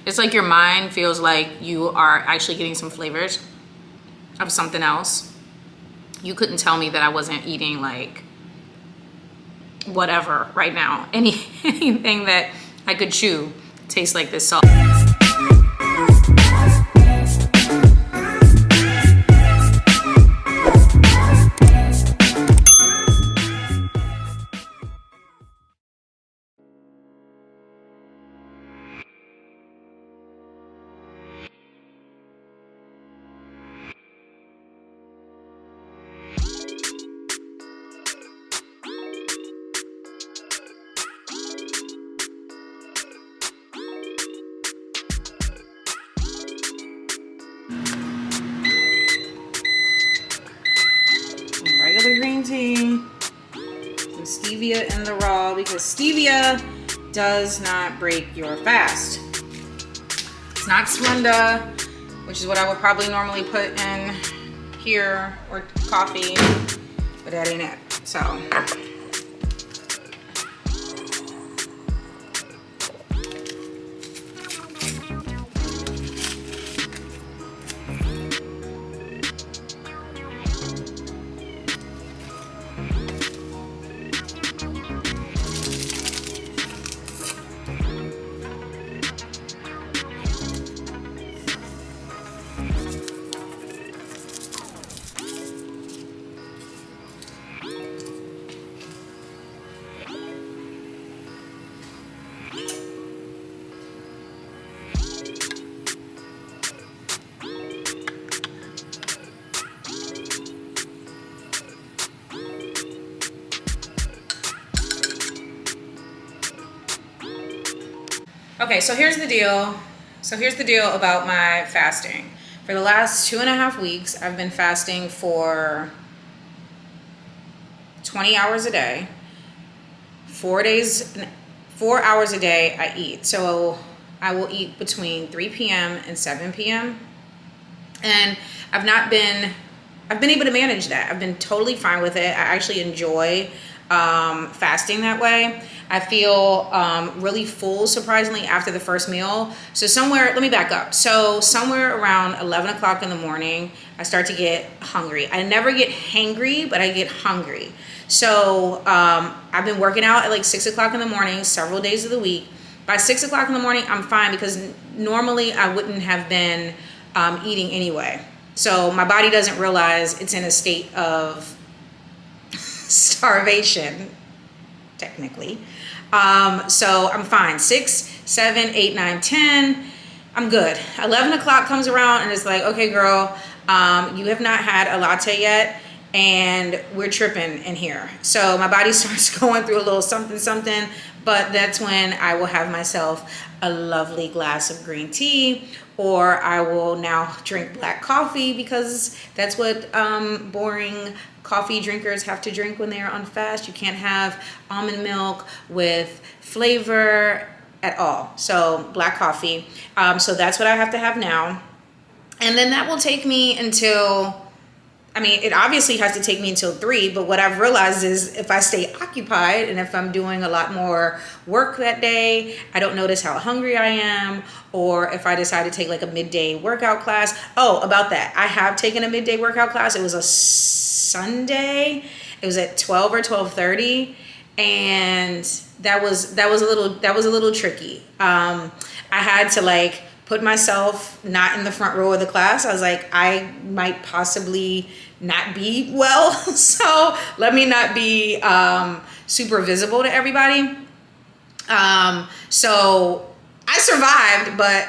It's like your mind feels like you are actually getting some flavors of something else. You couldn't tell me that I wasn't eating like whatever right now. Anything that I could chew tastes like this salt. Regular green tea, some stevia in the raw, because stevia does not break your fast. It's not Splenda, which is what I would probably normally put in here, or coffee, but that ain't it. So okay, so here's the deal. About my fasting. For the last 2.5 weeks, I've been fasting for 20 hours a day. 4 hours a day I eat. So I will eat between 3 p.m. and 7 p.m. And I've been able to manage that. I've been totally fine with it. I actually enjoy fasting that way. I feel really full, surprisingly, after the first meal. So let me back up. So somewhere around 11 o'clock in the morning, I start to get hungry. I never get hangry, but I get hungry. So I've been working out at like 6 o'clock in the morning, several days of the week. By 6 o'clock in the morning, I'm fine, because normally I wouldn't have been eating anyway. So my body doesn't realize it's in a state of starvation, technically. So I'm fine. 6, 7, 8, 9, 10. I'm good. 11 o'clock comes around and it's like, okay, girl, you have not had a latte yet, and we're tripping in here. So my body starts going through a little something, but that's when I will have myself a lovely glass of green tea, or I will now drink black coffee, because that's what boring coffee drinkers have to drink when they are on fast. You can't have almond milk with flavor at all. So black coffee. So that's what I have to have now. And then that will take me until, it obviously has to take me until 3, but what I've realized is if I stay occupied and if I'm doing a lot more work that day, I don't notice how hungry I am, or if I decide to take like a midday workout class. Oh, about that. I have taken a midday workout class. It was a Sunday. It was at 12 or 12:30, and that was a little tricky. I had to like put myself not in the front row of the class. I was like, I might possibly not be well, so let me not be super visible to everybody. So I survived, but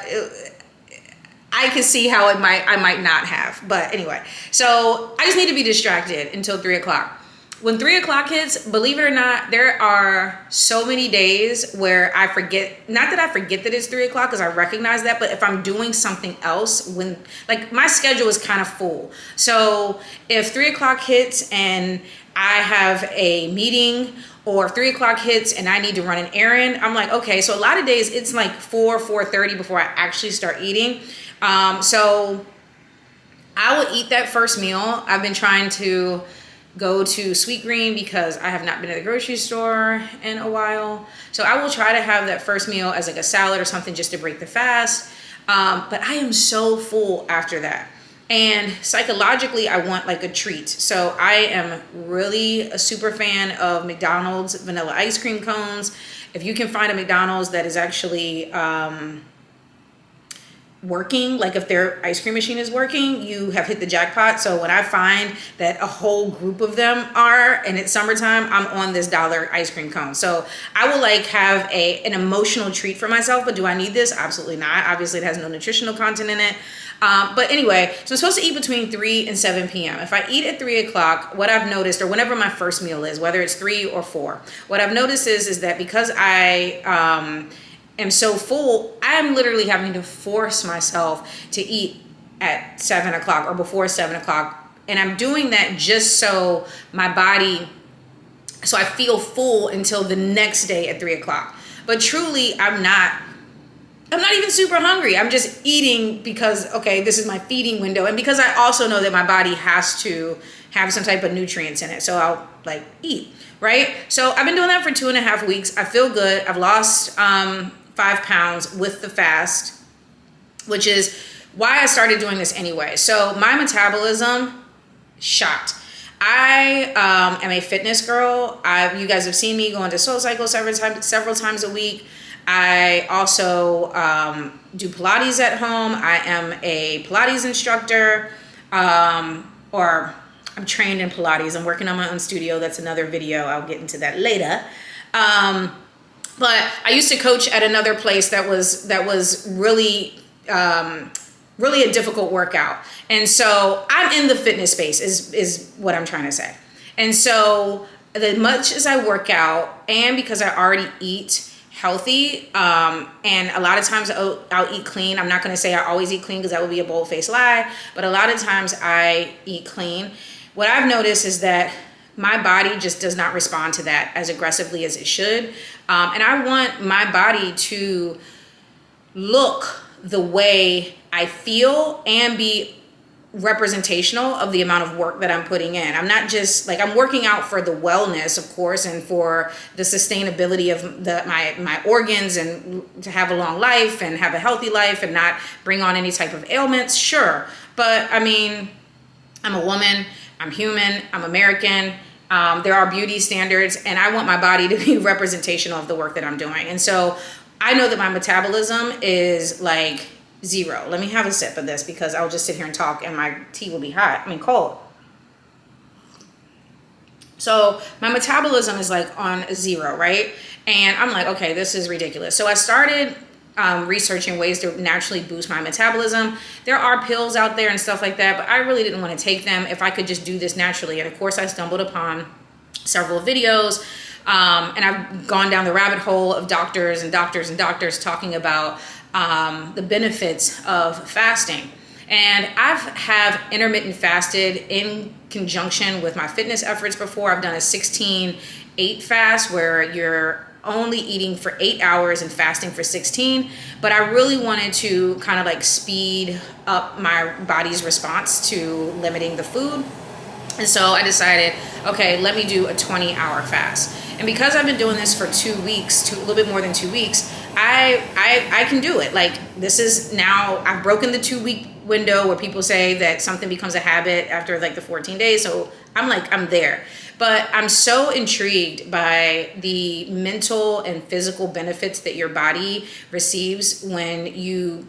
I could see how I might not have. But anyway, so I just need to be distracted until 3 o'clock. When 3 o'clock hits, believe it or not, there are so many days where I forget, not that I forget that it's 3 o'clock, because I recognize that, but if I'm doing something else, when, like, my schedule is kind of full. So if 3 o'clock hits and I have a meeting, or 3 o'clock hits and I need to run an errand, I'm like, okay, so a lot of days it's like 4:30 before I actually start eating. So I will eat that first meal. I've been trying to go to Sweet Green because I have not been at the grocery store in a while. So I will try to have that first meal as like a salad or something just to break the fast. But I am so full after that. And psychologically, I want like a treat. So I am really a super fan of McDonald's vanilla ice cream cones. If you can find a McDonald's that is actually working, like if their ice cream machine is working, you have hit the jackpot. So when I find that a whole group of them are, and it's summertime, I'm on this $1 ice cream cone. So I will like have an emotional treat for myself. But do I need this? Absolutely not. Obviously it has no nutritional content in it. But anyway, so I'm supposed to eat between 3 and 7 p.m. If I eat at 3 o'clock, what I've noticed, or whenever my first meal is, whether it's 3 or 4, what I've noticed is that because I am so full, I'm literally having to force myself to eat at 7 o'clock or before 7 o'clock. And I'm doing that just so my body, so I feel full until the next day at 3 o'clock. But truly, I'm not even super hungry. I'm just eating because, okay, this is my feeding window. And because I also know that my body has to have some type of nutrients in it. So I'll like eat, right? So I've been doing that for 2.5 weeks. I feel good. I've lost 5 pounds with the fast, which is why I started doing this anyway. So my metabolism shot. I am a fitness girl. You guys have seen me going to SoulCycle several times a week. I also do Pilates at home. I am a Pilates instructor, or I'm trained in Pilates. I'm working on my own studio. That's another video. I'll get into that later. But I used to coach at another place that was really really a difficult workout. And so I'm in the fitness space is what I'm trying to say. And so as much as I work out, and because I already eat healthy, and a lot of times I'll eat clean. I'm not going to say I always eat clean because that would be a bold-faced lie, but a lot of times I eat clean. What I've noticed is that my body just does not respond to that as aggressively as it should. And I want my body to look the way I feel and be representational of the amount of work that I'm putting in. I'm not just like, I'm working out for the wellness, of course, and for the sustainability of my organs, and to have a long life and have a healthy life and not bring on any type of ailments. Sure. But I mean, I'm a woman, I'm human, I'm American. There are beauty standards, and I want my body to be representational of the work that I'm doing. And so I know that my metabolism is like 0. Let me have a sip of this because I'll just sit here and talk and my tea will be cold. So my metabolism is like on 0, right? And I'm like, okay, this is ridiculous. So I started researching ways to naturally boost my metabolism. There are pills out there and stuff like that, but I really didn't want to take them if I could just do this naturally. And of course I stumbled upon several videos, and I've gone down the rabbit hole of doctors talking about the benefits of fasting. And have intermittent fasted in conjunction with my fitness efforts before. I've done a 16-8 fast where you're only eating for 8 hours and fasting for 16. But I really wanted to kind of like speed up my body's response to limiting the food. And so I decided, okay, let me do a 20-hour fast. And because I've been doing this for 2 weeks, a little bit more than 2 weeks, I can do it. Like, this is now, I've broken the 2-week window where people say that something becomes a habit after like the 14 days. So I'm there. But I'm so intrigued by the mental and physical benefits that your body receives when you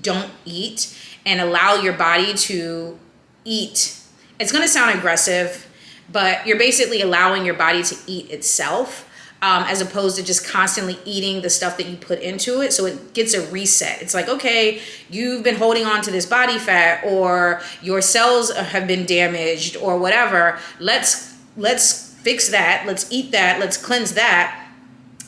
don't eat and allow your body to eat. It's going to sound aggressive, but you're basically allowing your body to eat itself, as opposed to just constantly eating the stuff that you put into it. So it gets a reset. It's like, okay, you've been holding on to this body fat, or your cells have been damaged or whatever. Let's fix that. Let's eat that. Let's cleanse that.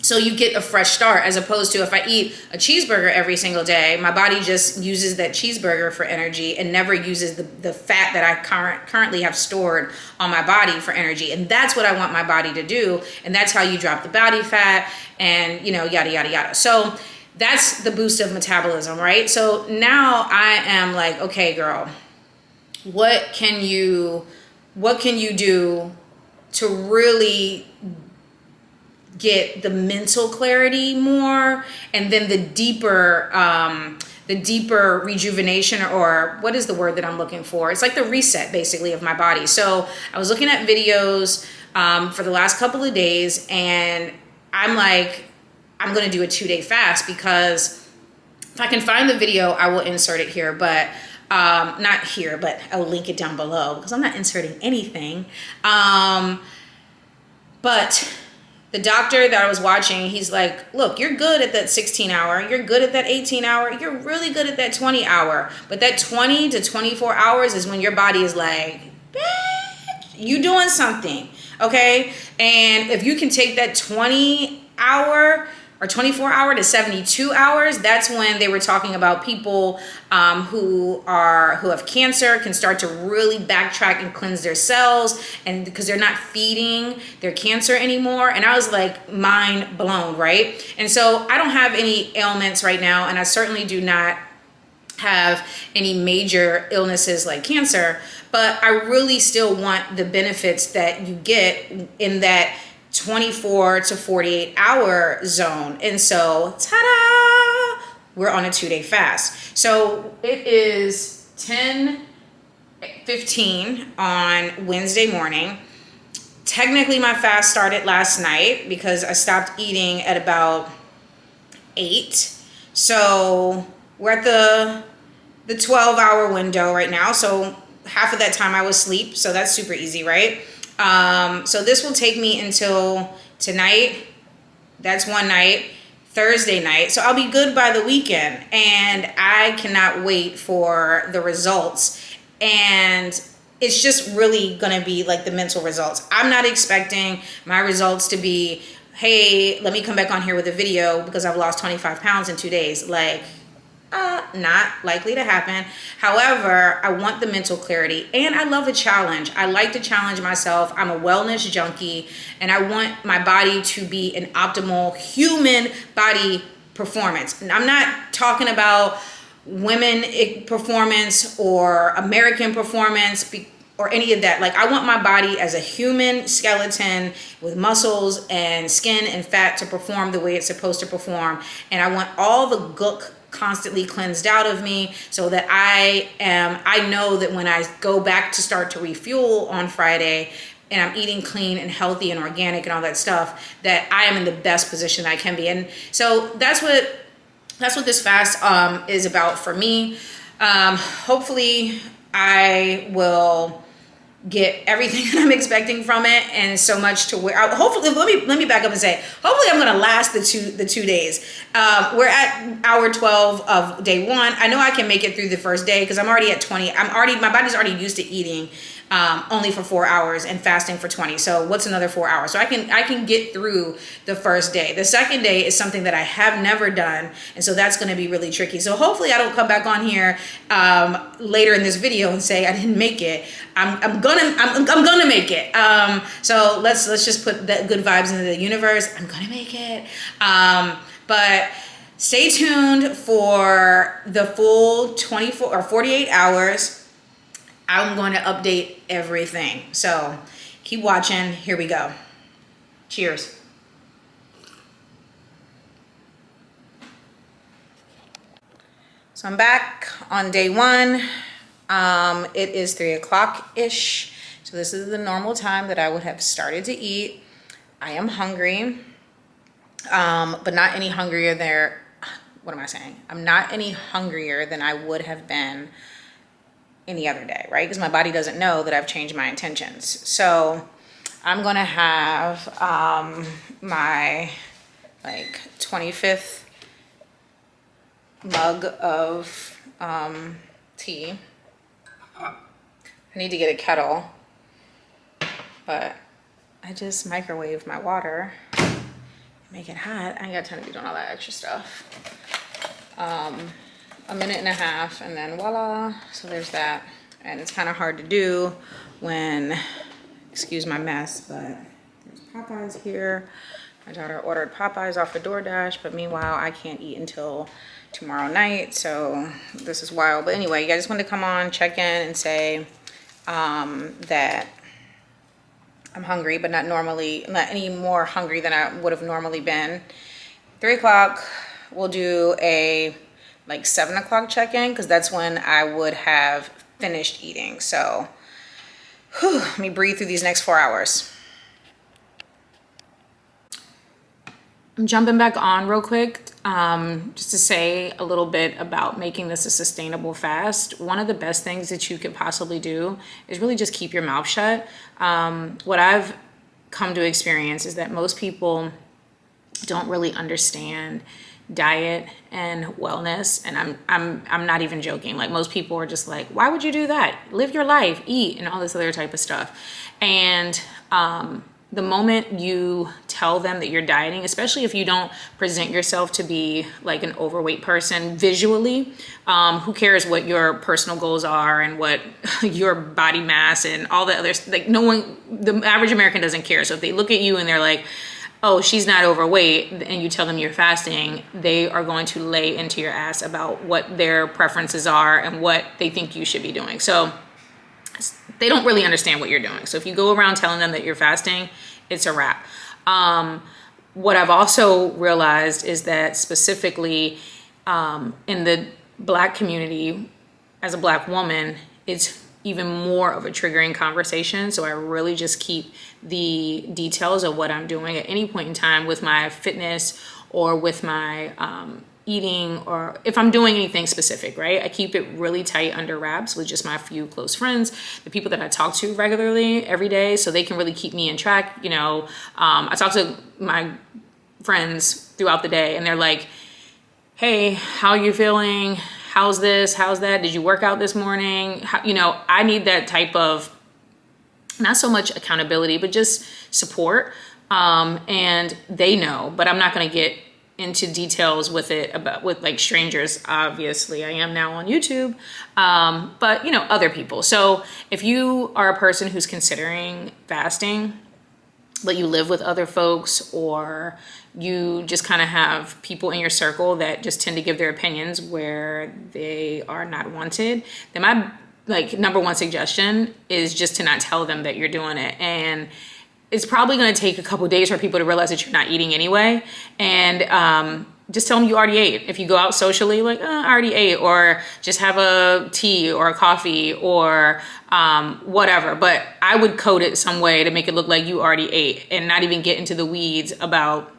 So you get a fresh start, as opposed to if I eat a cheeseburger every single day, my body just uses that cheeseburger for energy and never uses the fat that I currently have stored on my body for energy. And that's what I want my body to do. And that's how you drop the body fat and, yada, yada, yada. So that's the boost of metabolism, right? So now I am like, okay, girl, what can you what can you do to really get the mental clarity more, and then the deeper rejuvenation, or what is the word that I'm looking for? It's like the reset basically of my body. So I was looking at videos for the last couple of days, and I'm like, I'm gonna do a 2-day fast, because if I can find the video, I will insert it here, but not here, but I'll link it down below, because I'm not inserting anything. But the doctor that I was watching, he's like, look, you're good at that 16 hour, you're good at that 18 hour, you're really good at that 20 hour, but that 20 to 24 hours is when your body is like, bitch, you doing something, okay? And if you can take that 20 hour or 24 hour to 72 hours, that's when they were talking about people who have cancer can start to really backtrack and cleanse their cells, and because they're not feeding their cancer anymore. And I was like, mind blown, right? And so I don't have any ailments right now, and I certainly do not have any major illnesses like cancer, but I really still want the benefits that you get in that 24 to 48 hour zone. And so, ta-da, we're on a 2-day fast. So it is 10:15 on Wednesday morning. Technically my fast started last night because I stopped eating at about 8. So we're at the 12-hour window right now. So half of that time I was asleep. So that's super easy, right? So this will take me until tonight. That's one night, Thursday night. So I'll be good by the weekend, and I cannot wait for the results. And it's just really going to be like the mental results. I'm not expecting my results to be, hey, let me come back on here with a video because I've lost 25 pounds in 2 days. Like, not likely to happen. However, I want the mental clarity, and I love a challenge. I like to challenge myself. I'm a wellness junkie, and I want my body to be an optimal human body performance. And I'm not talking about women performance or American performance or any of that. Like, I want my body as a human skeleton with muscles and skin and fat to perform the way it's supposed to perform. And I want all the gook constantly cleansed out of me, so that I know that when I go back to start to refuel on Friday, and I'm eating clean and healthy and organic and all that stuff, that I am in the best position I can be. And so that's what this fast is about for me. Hopefully I will get everything that I'm expecting from it, and so much to where hopefully, let me back up and say, hopefully I'm gonna last the two days. We're at hour 12 of day 1. I know I can make it through the first day because I'm already at 20. My body's already used to eating only for 4 hours and fasting for 20. So what's another 4 hours? So I can get through the first day. The second day is something that I have never done, and so that's going to be really tricky. So hopefully I don't come back on here later in this video and say I didn't make it. I'm gonna make it. So let's just put that good vibes into the universe. I'm gonna make it. But stay tuned for the full 24 or 48 hours. I'm going to update everything. So keep watching. Here we go. Cheers. So I'm back on day 1. It is 3 o'clock-ish. So this is the normal time that I would have started to eat. I am hungry, but not any hungrier there. What am I saying? I'm not any hungrier than I would have been any other day, right? Because my body doesn't know that I've changed my intentions. So I'm gonna have my 25th mug of tea. I need to get a kettle, but I just microwave my water, make it hot. I ain't got time to be doing all that extra stuff. A minute and a half, and then voila. So there's that. And it's kind of hard to do when, excuse my mess, but there's Popeyes here. My daughter ordered Popeyes off of DoorDash, but meanwhile I can't eat until tomorrow night, so this is wild. But anyway, I just wanted to come on, check in, and say that I'm hungry, but not any more hungry than I would have normally been. 3 o'clock, we'll do a like 7 o'clock check-in, because that's when I would have finished eating. So let me breathe through these next 4 hours. I'm jumping back on real quick, just to say a little bit about making this a sustainable fast. One of the best things that you could possibly do is really just keep your mouth shut. What I've come to experience is that most people don't really understand diet and wellness, and I'm not even joking. Like, most people are just like, why would you do that? Live your life, eat, and all this other type of stuff. And the moment you tell them that you're dieting, especially if you don't present yourself to be like an overweight person visually, who cares what your personal goals are and what your body mass and all the others, like the average American doesn't care. So if they look at you and they're like, oh, she's not overweight, and you tell them you're fasting, they are going to lay into your ass about what their preferences are and what they think you should be doing. So they don't really understand what you're doing. So if you go around telling them that you're fasting, it's a wrap. What I've also realized is that specifically in the Black community, as a Black woman, it's even more of a triggering conversation. So I really just keep the details of what I'm doing at any point in time with my fitness or with my eating, or if I'm doing anything specific, right? I keep it really tight under wraps with just my few close friends, the people that I talk to regularly every day, so they can really keep me in track. You know, I talk to my friends throughout the day and they're like, hey, how are you feeling? How's this? How's that? Did you work out this morning? I need that type of, not so much accountability, but just support. And they know, but I'm not going to get into details with like strangers. Obviously I am now on YouTube, but other people. So if you are a person who's considering fasting, but you live with other folks, or you just kind of have people in your circle that just tend to give their opinions where they are not wanted, then my number one suggestion is just to not tell them that you're doing it. And it's probably going to take a couple days for people to realize that you're not eating anyway. And just tell them you already ate. If you go out socially, like, I already ate, or just have a tea or a coffee or whatever. But I would code it some way to make it look like you already ate, and not even get into the weeds about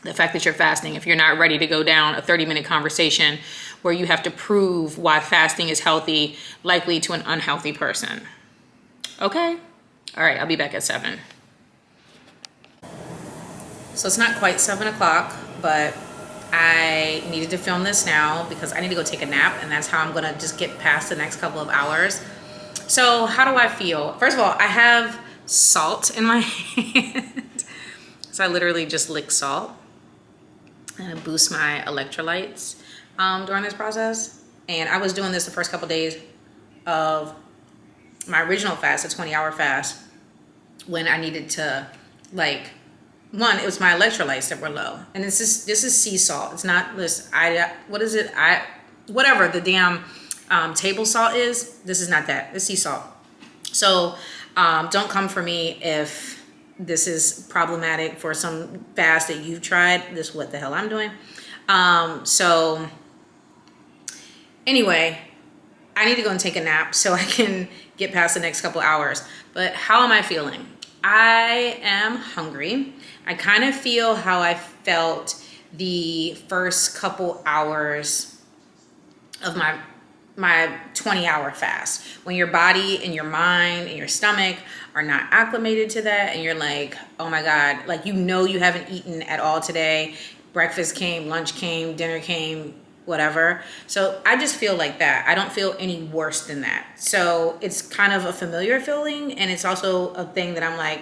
the fact that you're fasting if you're not ready to go down a 30-minute conversation where you have to prove why fasting is healthy, likely to an unhealthy person. Okay? All right, I'll be back at 7. So it's not quite 7 o'clock, but I needed to film this now because I need to go take a nap, and that's how I'm gonna just get past the next couple of hours. So how do I feel? First of all, I have salt in my hand. So I literally just lick salt and it boosts my electrolytes during this process. And I was doing this the first couple of days of my original fast, a 20-hour fast, when I needed to, one, it was my electrolytes that were low. And this is sea salt. It's not this, whatever the damn table salt is. This is not that. It's sea salt. So don't come for me if this is problematic for some fast that you've tried. This is what the hell I'm doing. So anyway, I need to go and take a nap so I can get past the next couple hours. But how am I feeling? I am hungry. I kind of feel how I felt the first couple hours of my 20-hour fast, when your body and your mind and your stomach are not acclimated to that, and you're like, oh my God, you haven't eaten at all today. Breakfast came, lunch came, dinner came, whatever. So I just feel like that. I don't feel any worse than that. So it's kind of a familiar feeling, and it's also a thing that I'm like,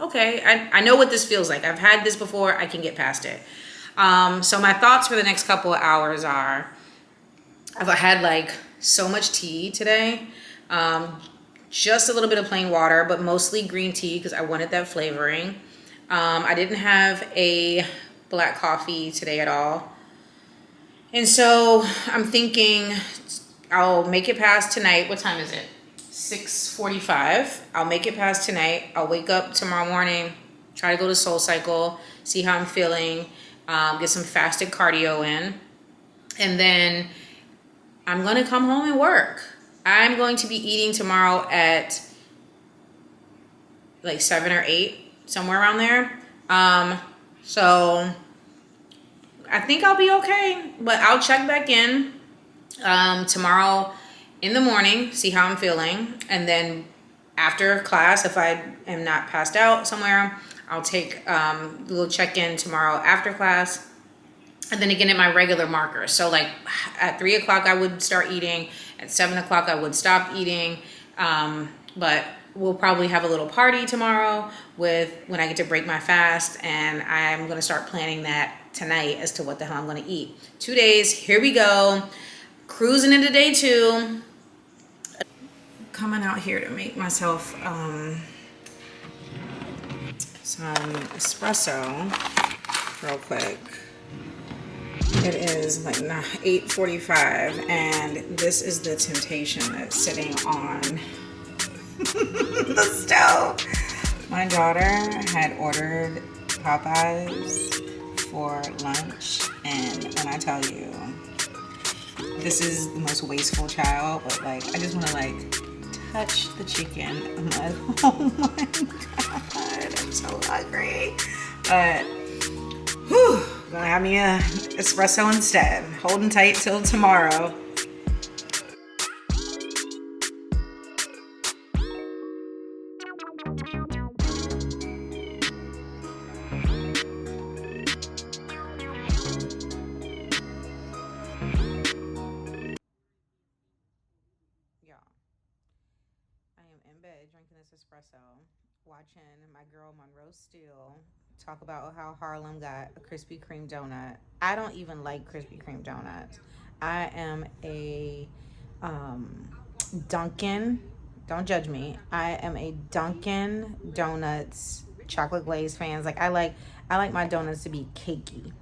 okay, I know what this feels like. I've had this before. I can get past it. So my thoughts for the next couple of hours are, I've had so much tea today. Just a little bit of plain water, but mostly green tea because I wanted that flavoring. I didn't have a black coffee today at all. And so I'm thinking I'll make it past tonight. What time is it? 6:45. I'll make it past tonight. I'll wake up tomorrow morning, try to go to Soul Cycle, see how I'm feeling, get some fasted cardio in, and then I'm going to come home and work. I'm going to be eating tomorrow at like 7 or 8, somewhere around there. So I think I'll be okay, but I'll check back in tomorrow in the morning, see how I'm feeling, and then after class, if I am not passed out somewhere, I'll take a little check-in tomorrow after class, and then again at my regular markers. So like at 3 o'clock I would start eating, at 7 o'clock I would stop eating, but we'll probably have a little party tomorrow with when I get to break my fast, and I'm going to start planning that tonight as to what the hell I'm going to eat. 2 days, here we go, cruising into day 2. Coming out here to make myself some espresso real quick. It is like 8:45, and this is the temptation that's sitting on the stove. My daughter had ordered Popeyes for lunch, and when I tell you, this is the most wasteful child, but like I just want to like touch the chicken. I'm like, oh my god, I'm so hungry. But whew, gonna have me a espresso instead. Holding tight till tomorrow. Drinking this espresso, watching my girl Monroe Steele talk about how Harlem got a Krispy Kreme donut. I don't even like Krispy Kreme donuts. I am a Dunkin', don't judge me, I am a Dunkin' Donuts chocolate glaze fans. Like I like my donuts to be cakey.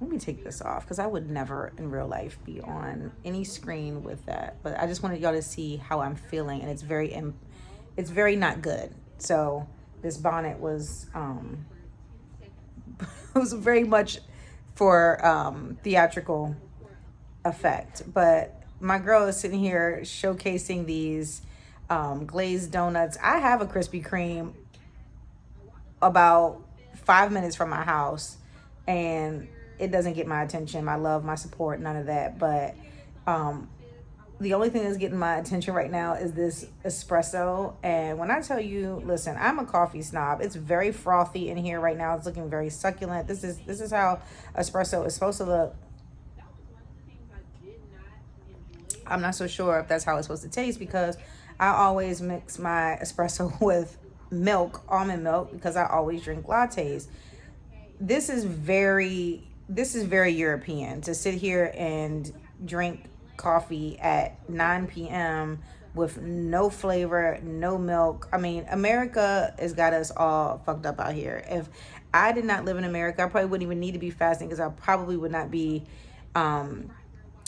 Let me take this off because I would never in real life be on any screen with that. But I just wanted y'all to see how I'm feeling, and it's very not good. So this bonnet was it was very much for theatrical effect. But my girl is sitting here showcasing these glazed donuts. I have a Krispy Kreme about 5 minutes from my house, and it doesn't get my attention, my love, my support, none of that. But the only thing that's getting my attention right now is this espresso. And when I tell you, listen, I'm a coffee snob. It's very frothy in here right now. It's looking very succulent. This is how espresso is supposed to look. I'm not so sure if that's how it's supposed to taste, because I always mix my espresso with milk, almond milk, because I always drink lattes. This is very European to sit here and drink coffee at 9 p.m. with no flavor, no milk. I mean, America has got us all fucked up out here. If I did not live in America, I probably wouldn't even need to be fasting, because I probably would not be trying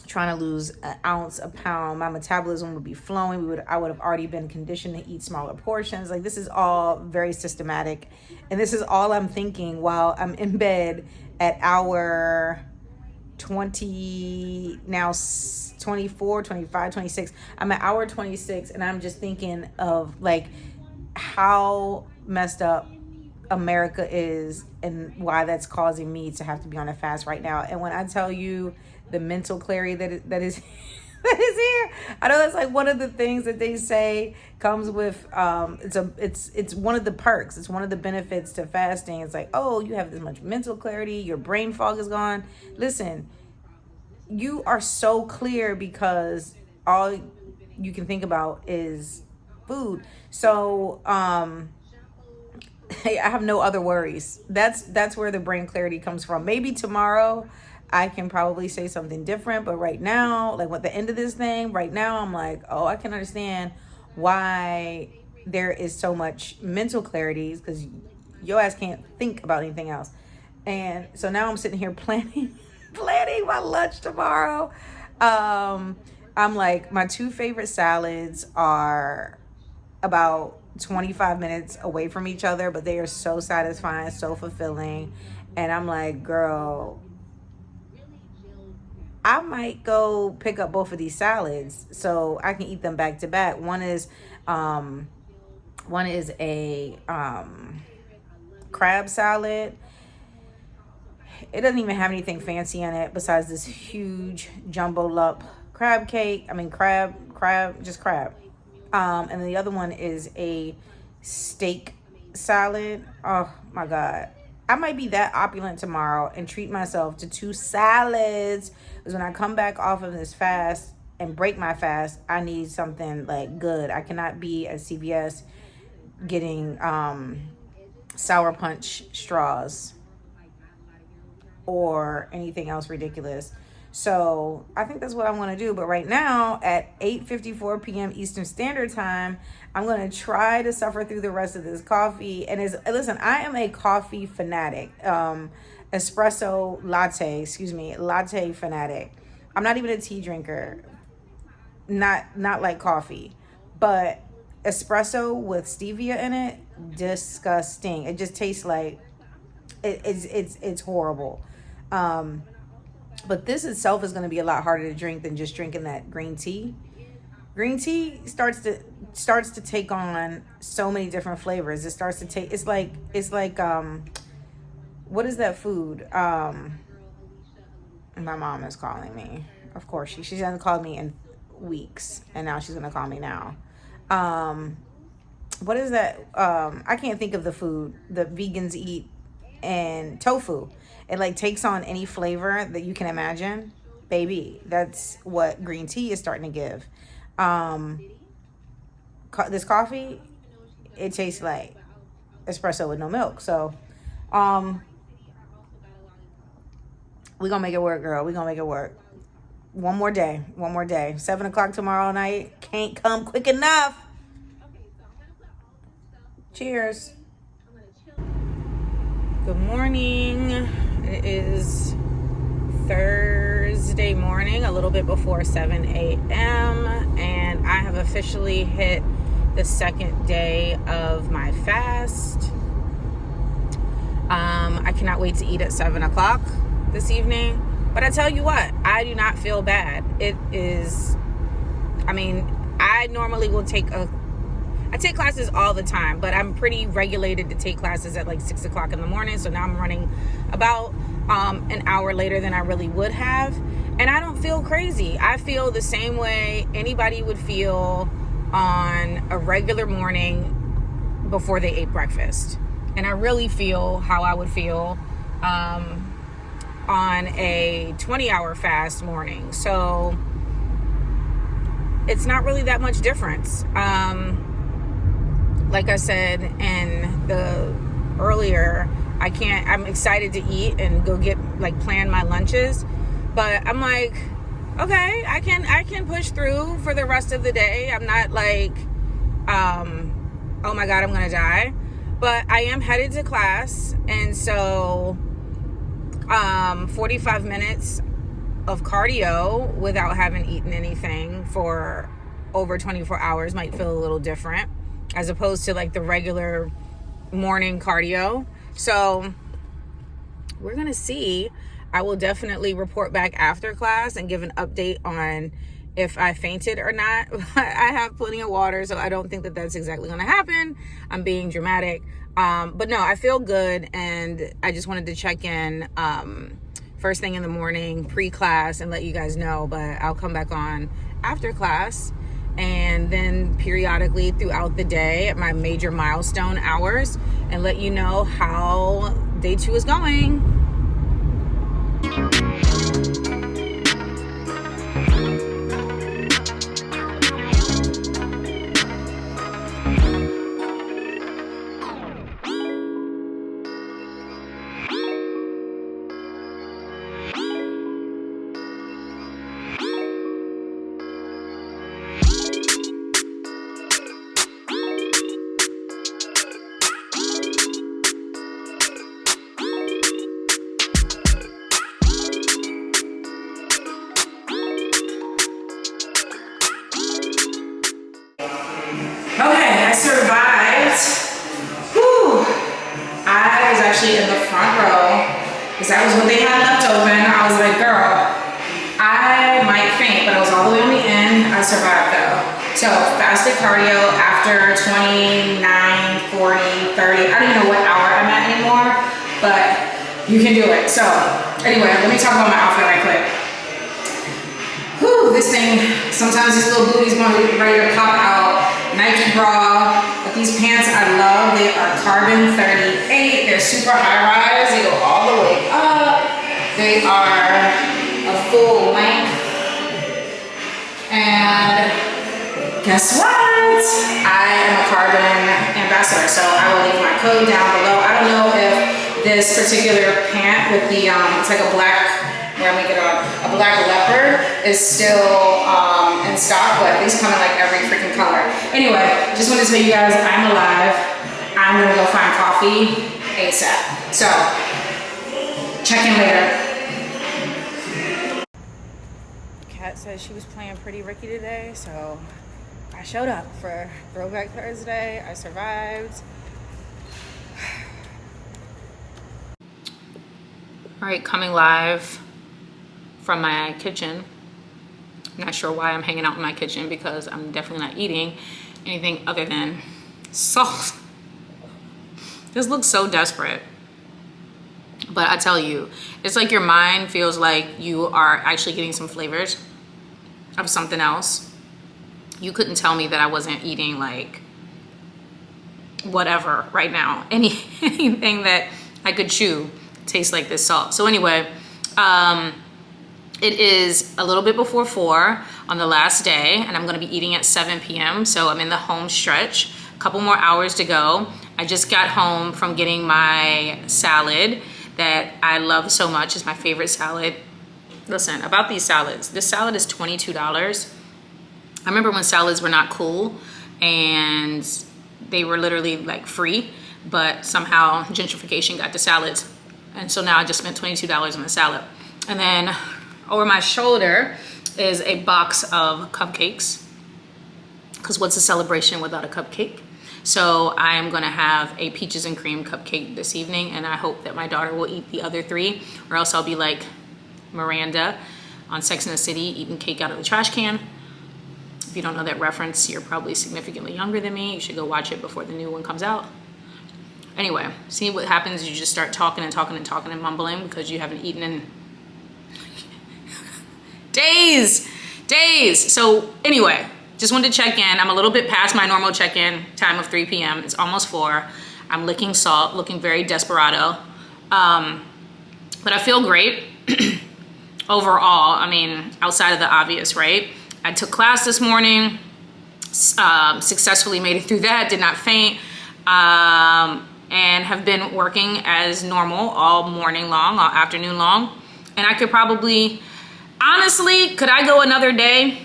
to lose an ounce, a pound. My metabolism would be flowing. I would have already been conditioned to eat smaller portions. Like, this is all very systematic, and this is all I'm thinking while I'm in bed at hour 20, now 24, 25, 26. I'm at hour 26, and I'm just thinking of like how messed up America is and why that's causing me to have to be on a fast right now. And when I tell you the mental clarity that is that is here, I know that's like one of the things that they say comes with it's one of the perks, it's one of the benefits to fasting. It's like, oh, you have this much mental clarity, your brain fog is gone. Listen, you are so clear because all you can think about is food. So I have no other worries. That's where the brain clarity comes from. Maybe tomorrow I can probably say something different, but right now, like at the end of this thing, right now I'm like, oh, I can understand why there is so much mental clarity, because your ass can't think about anything else. And so now I'm sitting here planning my lunch tomorrow. I'm like, my two favorite salads are about 25 minutes away from each other, but they are so satisfying, so fulfilling. And I'm like, girl, I might go pick up both of these salads so I can eat them back to back. Um, one is a crab salad. It doesn't even have anything fancy in it besides this huge jumbo lump crab cake. I mean, just crab. And then the other one is a steak salad. Oh my God. I might be that opulent tomorrow and treat myself to two salads. Because when I come back off of this fast and break my fast, I need something like good. I cannot be at CVS getting sour punch straws or anything else ridiculous. So I think that's what I want to do. But right now at 8:54 p.m. Eastern Standard Time, I'm going to try to suffer through the rest of this coffee. And listen, I am a coffee fanatic. Latte fanatic. I'm not even a tea drinker. Not like coffee, but espresso with stevia in it, disgusting. It just tastes like it's horrible. But this itself is going to be a lot harder to drink than just drinking that green tea. Green tea starts to take on so many different flavors. It starts to take, it's like what is that food? My mom is calling me. Of course, she hasn't called me in weeks, and now she's gonna call me now. What is that? I can't think of the food that vegans eat, and tofu. It like takes on any flavor that you can imagine. Baby, that's what green tea is starting to give. This coffee, it tastes like espresso with no milk. So, we gonna make it work, girl. We gonna make it work. One more day. 7:00 tomorrow night. Can't come quick enough. Cheers. Good morning. It is Thursday morning, a little bit before 7 a.m. And I have officially hit the second day of my fast. I cannot wait to eat at 7 o'clock this evening. But I tell you what, I do not feel bad. I normally will I take classes all the time, but I'm pretty regulated to take classes at like 6 o'clock in the morning. So now I'm running about an hour later than I really would have. And I don't feel crazy. I feel the same way anybody would feel on a regular morning before they ate breakfast. And I really feel how I would feel on a 20-hour fast morning. So it's not really that much difference. Like I said in the earlier, I'm excited to eat and go plan my lunches, but I'm like, okay, I can push through for the rest of the day. I'm not like, oh my God, I'm gonna die. But I am headed to class, and so 45 minutes of cardio without having eaten anything for over 24 hours might feel a little different as opposed to like the regular morning cardio. So we're gonna see. I will definitely report back after class and give an update on if I fainted or not. I have plenty of water, so I don't think that that's exactly gonna happen. I'm being dramatic. But no, I feel good, and I just wanted to check in first thing in the morning, pre-class, and let you guys know. But I'll come back on after class, and then periodically throughout the day at my major milestone hours, and let you know how day 2 is going. because that was what they had left open. I was like, girl, I might faint, but I was all the way on the end. I survived though. So fasted cardio after 29, 40, 30. I don't even know what hour I'm at anymore, but you can do it. So anyway, let me talk about my outfit right quick. Whew, this thing, sometimes these little booties want to be ready to pop out. Nike bra, but these pants I love. They are carbon 38. They're super high rise. They go all the way up. They are a full length. And guess what? I am a carbon ambassador, so I will leave my code down below. I don't know if this particular pant with the, it's like a black, where am I get on? A black leopard is still in stock, but these come in like every freaking color. Anyway, just wanted to tell you guys I'm alive. I'm gonna go find coffee ASAP. So, check in later. Kat said she was playing Pretty Ricky today, so I showed up for Throwback Thursday. I survived. All right, coming live from my kitchen. Not sure why I'm hanging out in my kitchen because I'm definitely not eating anything other than salt. This looks so desperate. But I tell you, it's like your mind feels like you are actually getting some flavors of something else. You couldn't tell me that I wasn't eating like whatever right now. Anything that I could chew tastes like this salt. So anyway, it is a little bit before 4 on the last day, and I'm gonna be eating at 7 p.m. So I'm in the home stretch, a couple more hours to go. I just got home from getting my salad that I love so much. It's my favorite salad. Listen, about these salads, this salad is $22. I remember when salads were not cool and they were literally like free, but somehow gentrification got the salads. And so now I just spent $22 on the salad. And then over my shoulder is a box of cupcakes, because what's a celebration without a cupcake? So I am gonna have a peaches and cream cupcake this evening, and I hope that my daughter will eat the other 3, or else I'll be like Miranda on Sex and the City, eating cake out of the trash can. If you don't know that reference, you're probably significantly younger than me. You should go watch it before the new one comes out. Anyway, see what happens, you just start talking and talking and talking and mumbling because you haven't eaten in days. So anyway, just wanted to check in. I'm a little bit past my normal check-in time of 3 p.m. It's almost 4. I'm licking salt, looking very desperado. But I feel great overall. I mean, outside of the obvious, right? I took class this morning, successfully made it through that, did not faint, and have been working as normal all morning long, all afternoon long. And I could probably, honestly, could I go another day?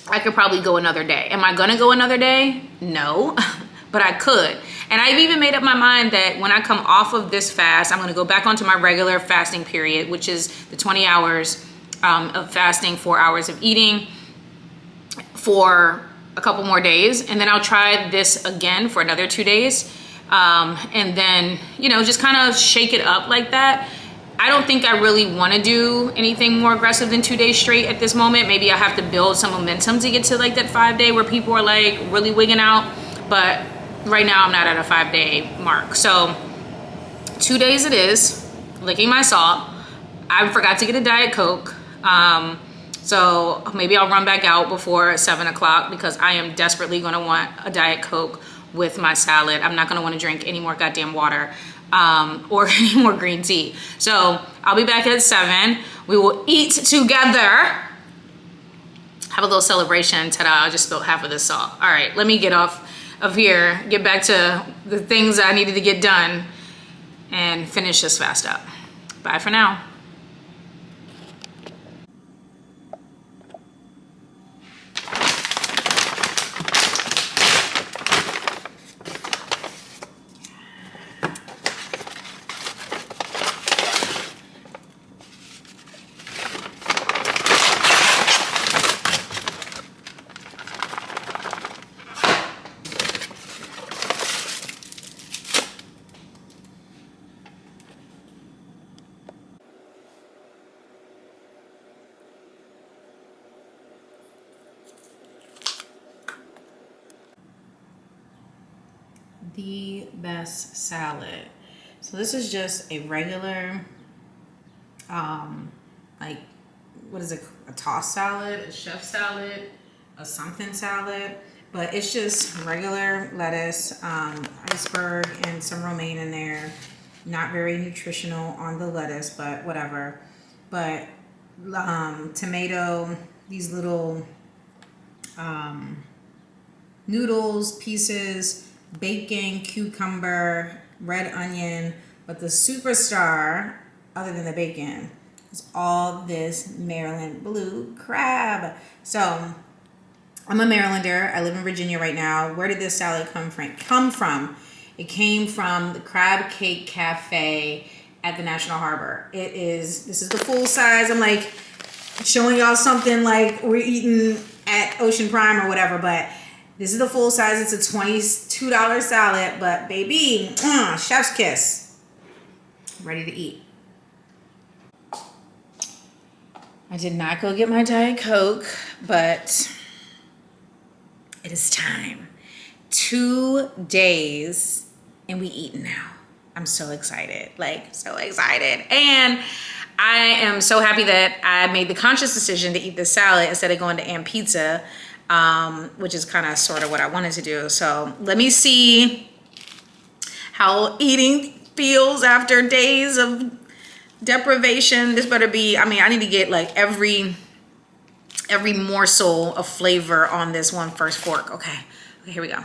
I could probably go another day. Am I gonna go another day? No, but I could. And I've even made up my mind that when I come off of this fast, I'm gonna go back onto my regular fasting period, which is the 20 hours of fasting, 4 hours of eating for a couple more days. And then I'll try this again for another 2 days. And then, you know, just kind of shake it up like that. I don't think I really want to do anything more aggressive than 2 days straight at this moment. Maybe I have to build some momentum to get to like that 5 day where people are like really wigging out. But right now I'm not at a 5 day mark. So 2 days it is, licking my salt. I forgot to get a Diet Coke. So maybe I'll run back out before 7 o'clock because I am desperately going to want a Diet Coke with my salad. I'm not going to want to drink any more goddamn water. Or any more green tea. So I'll be back at 7. We will eat together. Have a little celebration. Ta-da, I just spilled half of this salt. All right, let me get off of here, get back to the things I needed to get done and finish this fast up. Bye for now. the best salad. So this is just a regular, like, what is it? A tossed salad, a chef salad, a something salad. But it's just regular lettuce, iceberg, and some romaine in there. Not very nutritional on the lettuce, but whatever. But tomato, these little noodles, pieces, bacon, cucumber, red onion. But the superstar, other than the bacon, is all this Maryland blue crab. So I'm a Marylander. I live in Virginia right now. Where did this salad come from? It came from the Crab Cake Cafe at the National Harbor. This is the full size. I'm like showing y'all something like we're eating at Ocean Prime or whatever, but this is the full size. It's a $22 salad, but baby, chef's kiss. Ready to eat. I did not go get my Diet Coke, but it is time. 2 days and we eating now. I'm so excited, so excited. And I am so happy that I made the conscious decision to eat this salad instead of going to Am Pizza, which is kind of sort of what I wanted to do. So let me see how eating feels after days of deprivation. This better be, I need to get like every morsel of flavor on this one first fork. Okay, here we go.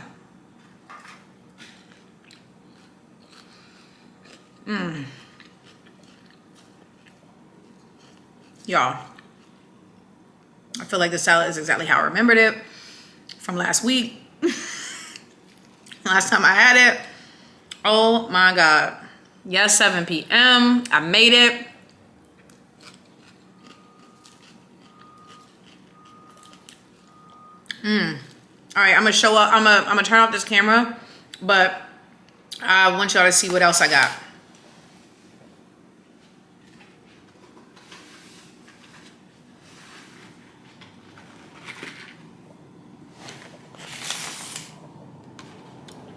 Y'all, I feel like the salad is exactly how I remembered it from last week. Last time I had it. Oh my God. Yes, 7 p.m. I made it. All right, I'm gonna show up. I'm gonna turn off this camera, but I want y'all to see what else I got.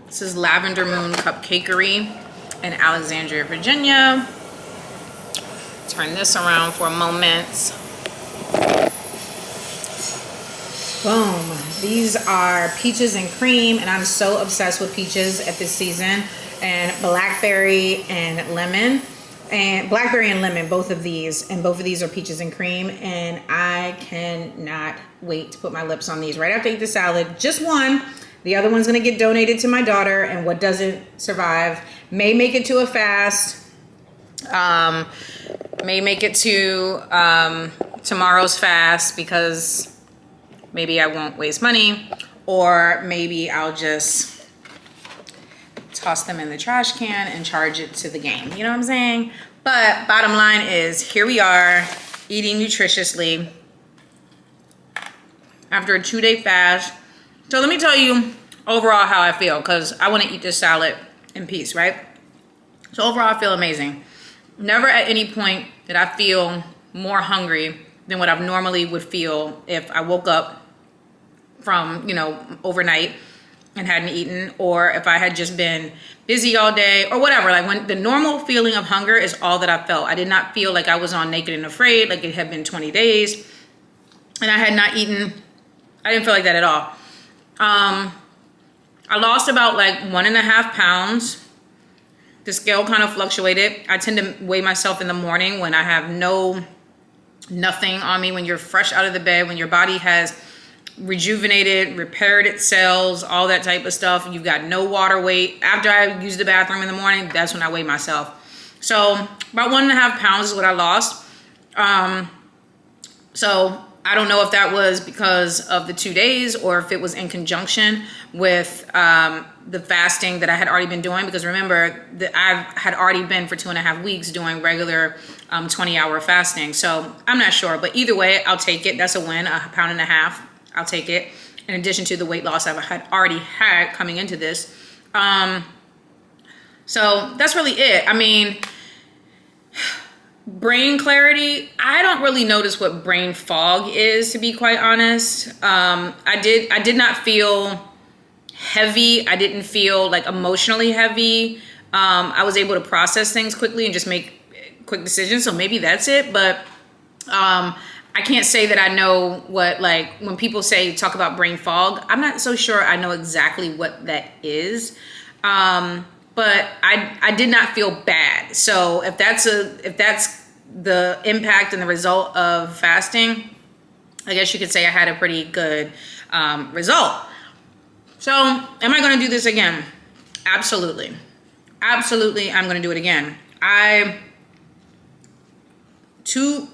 This is Lavender Moon Cupcakery in Alexandria, Virginia. Turn this around for a moment. Boom. These are peaches and cream, and I'm so obsessed with peaches at this season. And blackberry and lemon. And blackberry and lemon, both of these. And both of these are peaches and cream. And I cannot wait to put my lips on these right after I eat the salad. Just one. The other one's gonna get donated to my daughter, and what doesn't survive may make it to a fast. May make it to tomorrow's fast because maybe I won't waste money, or maybe I'll just toss them in the trash can and charge it to the game. You know what I'm saying? But bottom line is, here we are eating nutritiously after a 2-day fast. So let me tell you overall how I feel, because I want to eat this salad in peace, right? So overall, I feel amazing. Never at any point did I feel more hungry than what I normally would feel if I woke up from, overnight and hadn't eaten, or if I had just been busy all day or whatever. Like, when the normal feeling of hunger is all that I felt. I did not feel like I was on Naked and Afraid, like it had been 20 days and I had not eaten. I didn't feel like that at all. I lost about 1.5 pounds. The scale kind of fluctuated. I tend to weigh myself in the morning when I have nothing on me, when you're fresh out of the bed, when your body has rejuvenated, repaired its cells, all that type of stuff. You've got no water weight. After I use the bathroom in the morning, that's when I weigh myself. So about 1.5 pounds is what I lost. So I don't know if that was because of the 2 days or if it was in conjunction with the fasting that I had already been doing. Because remember, that I had already been for 2.5 weeks doing regular 20-hour fasting. So I'm not sure, but either way, I'll take it. That's a win, 1.5 pounds. I'll take it. In addition to the weight loss I had already had coming into this. So that's really it. Brain clarity, I don't really notice what brain fog is, to be quite honest. I did not feel heavy. I didn't feel like emotionally heavy. I was able to process things quickly and just make quick decisions. So maybe that's it. But I can't say that I know what, like, when people talk about brain fog, I'm not so sure I know exactly what that is. But I did not feel bad. So if that's the impact and the result of fasting, I guess you could say I had a pretty good result. So am I going to do this again? Absolutely. Absolutely, I'm going to do it again. I'm actually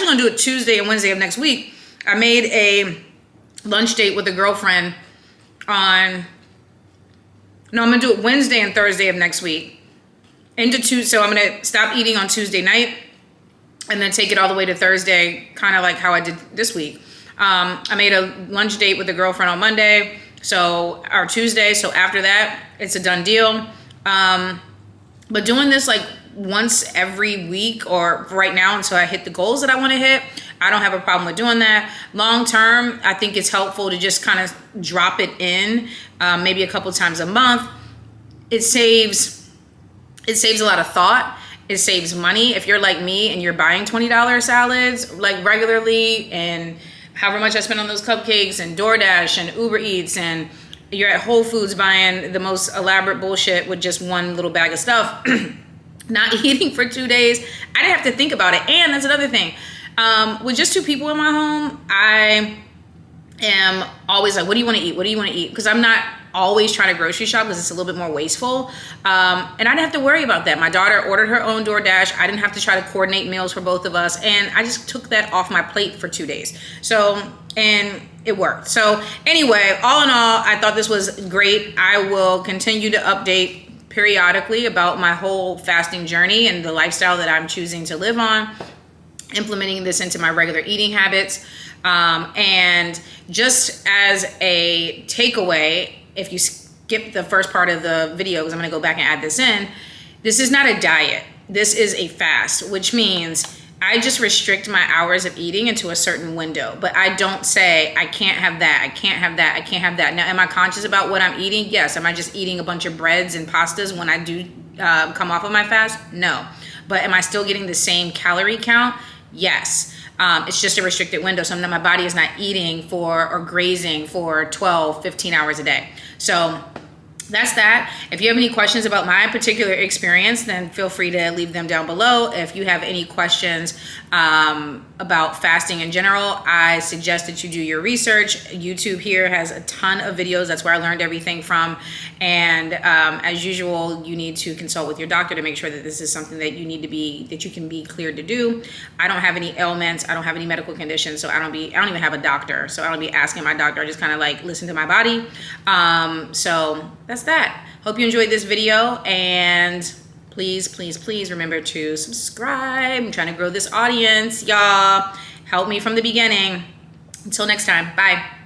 going to do it Tuesday and Wednesday of next week. I made a lunch date with a girlfriend I'm going to do it Wednesday and Thursday of next week. So I'm going to stop eating on Tuesday night and then take it all the way to Thursday, kind of like how I did this week. I made a lunch date with a girlfriend on Monday, or Tuesday. So after that, it's a done deal. But doing this like once every week or right now until I hit the goals that I want to hit, I don't have a problem with doing that. Long term, I think it's helpful to just kind of drop it in, maybe a couple times a month. It saves a lot of thought. It saves money. If you're like me and you're buying $20 salads like regularly, and however much I spend on those cupcakes and DoorDash and Uber Eats, and you're at Whole Foods buying the most elaborate bullshit with just one little bag of stuff, not eating for 2 days, I didn't have to think about it. And that's another thing. With just 2 people in my home, I am always like, what do you want to eat? What do you want to eat? Because I'm not always trying to grocery shop because it's a little bit more wasteful. And I didn't have to worry about that. My daughter ordered her own DoorDash. I didn't have to try to coordinate meals for both of us. And I just took that off my plate for 2 days. And it worked. So anyway, all in all, I thought this was great. I will continue to update periodically about my whole fasting journey and the lifestyle that I'm choosing to live on, implementing this into my regular eating habits. And just as a takeaway, if you skip the first part of the video, because I'm going to go back and add this in, this is not a diet. This is a fast, which means I just restrict my hours of eating into a certain window, but I don't say I can't have that, I can't have that, I can't have that. Now, am I conscious about what I'm eating? Yes. Am I just eating a bunch of breads and pastas when I do come off of my fast? No. But am I still getting the same calorie count? Yes. It's just a restricted window. So my body is not eating or grazing for 12, 15 hours a day. So that's that. If you have any questions about my particular experience, then feel free to leave them down below. If you have any questions about fasting in general, I suggest that you do your research. YouTube here has a ton of videos. That's where I learned everything from. And as usual, you need to consult with your doctor to make sure that this is something that you can be cleared to do. I don't have any ailments. I don't have any medical conditions. So I don't even have a doctor. So I don't be asking my doctor. I just kind of like listen to my body. So that's that. Hope you enjoyed this video, and please, please, please remember to subscribe. I'm trying to grow this audience, y'all. Help me from the beginning. Until next time, bye.